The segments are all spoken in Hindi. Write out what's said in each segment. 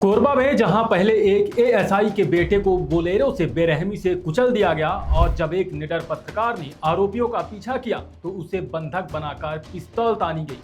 कोरबा में जहां पहले एक एएसआई के बेटे को बोलेरो से बेरहमी से कुचल दिया गया और जब एक निडर पत्रकार ने आरोपियों का पीछा किया तो उसे बंधक बनाकर पिस्तौल तानी गई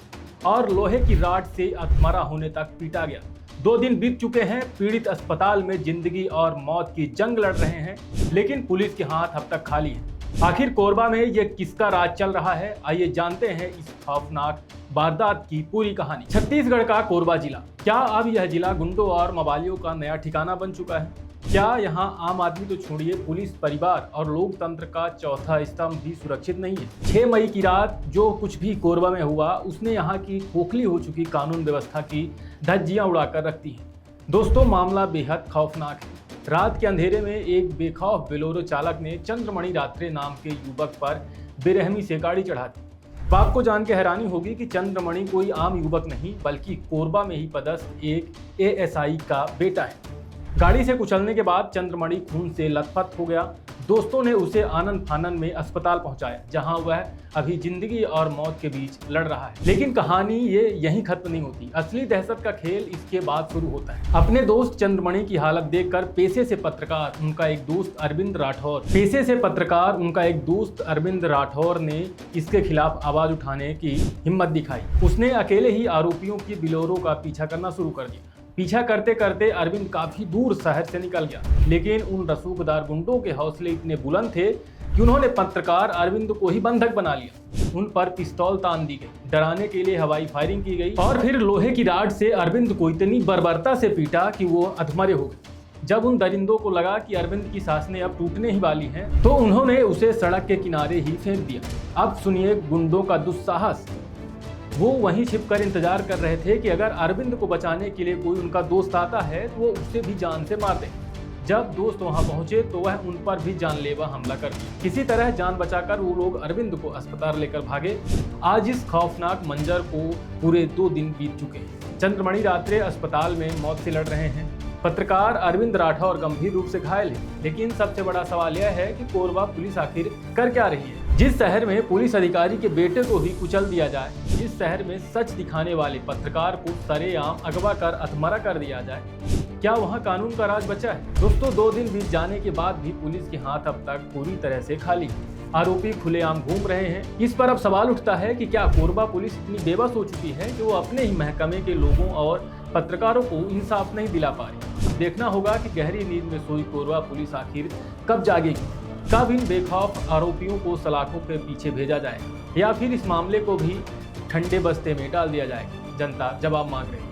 और लोहे की राड से अधमरा होने तक पीटा गया। 2 दिन बीत चुके हैं, पीड़ित अस्पताल में जिंदगी और मौत की जंग लड़ रहे हैं, लेकिन पुलिस के हाथ अब तक खाली है। आखिर कोरबा में ये किसका राज चल रहा है, आइए जानते हैं इस खौफनाक वारदात की पूरी कहानी। छत्तीसगढ़ का कोरबा जिला, क्या अब यह जिला गुंडों और मवालियों का नया ठिकाना बन चुका है? क्या यहाँ आम आदमी तो छोड़िए, पुलिस, परिवार और लोकतंत्र का चौथा स्तंभ भी सुरक्षित नहीं है? 6 मई की रात जो कुछ भी कोरबा में हुआ उसने यहाँ की खोखली हो चुकी कानून व्यवस्था की धज्जियां उड़ाकर रख दी हैं। दोस्तों, मामला बेहद खौफनाक है। रात के अंधेरे में एक बेखौफ बोलेरो चालक ने चंद्रमणि रात्रे नाम के युवक पर बेरहमी से गाड़ी चढ़ा दी। आपको जान के हैरानी होगी कि चंद्रमणि कोई आम युवक नहीं बल्कि कोरबा में ही पदस्थ एक एएसआई का बेटा है। गाड़ी से कुचलने के बाद चंद्रमणि खून से लथपथ हो गया। दोस्तों ने उसे आनंद फानन में अस्पताल पहुंचाया, जहां वह अभी जिंदगी और मौत के बीच लड़ रहा है। लेकिन कहानी ये यहीं खत्म नहीं होती। असली दहशत का खेल इसके बाद शुरू होता है। अपने दोस्त चंद्रमणि की हालत देखकर पेशे से पत्रकार उनका एक दोस्त अरविंद राठौर ने इसके खिलाफ आवाज उठाने की हिम्मत दिखाई। उसने अकेले ही आरोपियों की बोलेरो का पीछा करना शुरू कर दिया। पीछा करते करते अरविंद काफी दूर शहर से निकल गया, लेकिन उन रसूखदार गुंडों के हौसले इतने बुलंद थे कि उन्होंने पत्रकार अरविंद को ही बंधक बना लिया। उन पर पिस्तौल तान दी गई, डराने के लिए हवाई फायरिंग की गई और फिर लोहे की राड से अरविंद को इतनी बर्बरता से पीटा कि वो अधमरे हो गए। जब उन दरिंदों को लगा कि अरविंद की सांसें अब टूटने ही वाली हैं, तो उन्होंने उसे सड़क के किनारे ही फेंक दिया। अब सुनिए गुंडों का दुस्साहस। वो वहीं छिपकर इंतजार कर रहे थे कि अगर अरविंद को बचाने के लिए कोई उनका दोस्त आता है तो वो उसे भी जान से मार दे। जब दोस्त वहां पहुंचे तो वह उन पर भी जानलेवा हमला कर दिया। किसी तरह जान बचाकर वो लोग अरविंद को अस्पताल लेकर भागे। आज इस खौफनाक मंजर को पूरे 2 दिन बीत चुके हैं। चंद्रमणि रात्रे अस्पताल में मौत से लड़ रहे हैं। पत्रकार अरविंद राठौर गंभीर रूप से घायल है। लेकिन सबसे बड़ा सवाल यह है कि कोरबा पुलिस आखिर कर क्या रही है? जिस शहर में पुलिस अधिकारी के बेटे को ही कुचल दिया जाए, जिस शहर में सच दिखाने वाले पत्रकार को सरेआम अगवा कर अधमरा कर दिया जाए, क्या वहां कानून का राज बचा है? दोस्तों, 2 दिन बीत जाने के बाद भी पुलिस के हाथ अब तक पूरी तरह से खाली है। आरोपी खुलेआम घूम रहे हैं। इस पर अब सवाल उठता है कि क्या कोरबा पुलिस इतनी बेबस हो चुकी है कि वो अपने ही महकमे के लोगों और पत्रकारों को इंसाफ नहीं दिला पा रही? देखना होगा कि गहरी नींद में सोई कोरबा पुलिस आखिर कब जागेगी, कब इन बेखौफ आरोपियों को सलाखों के पीछे भेजा जाएगा, या फिर इस मामले को भी ठंडे बस्ते में डाल दिया जाएगा। जनता जवाब मांग रही है।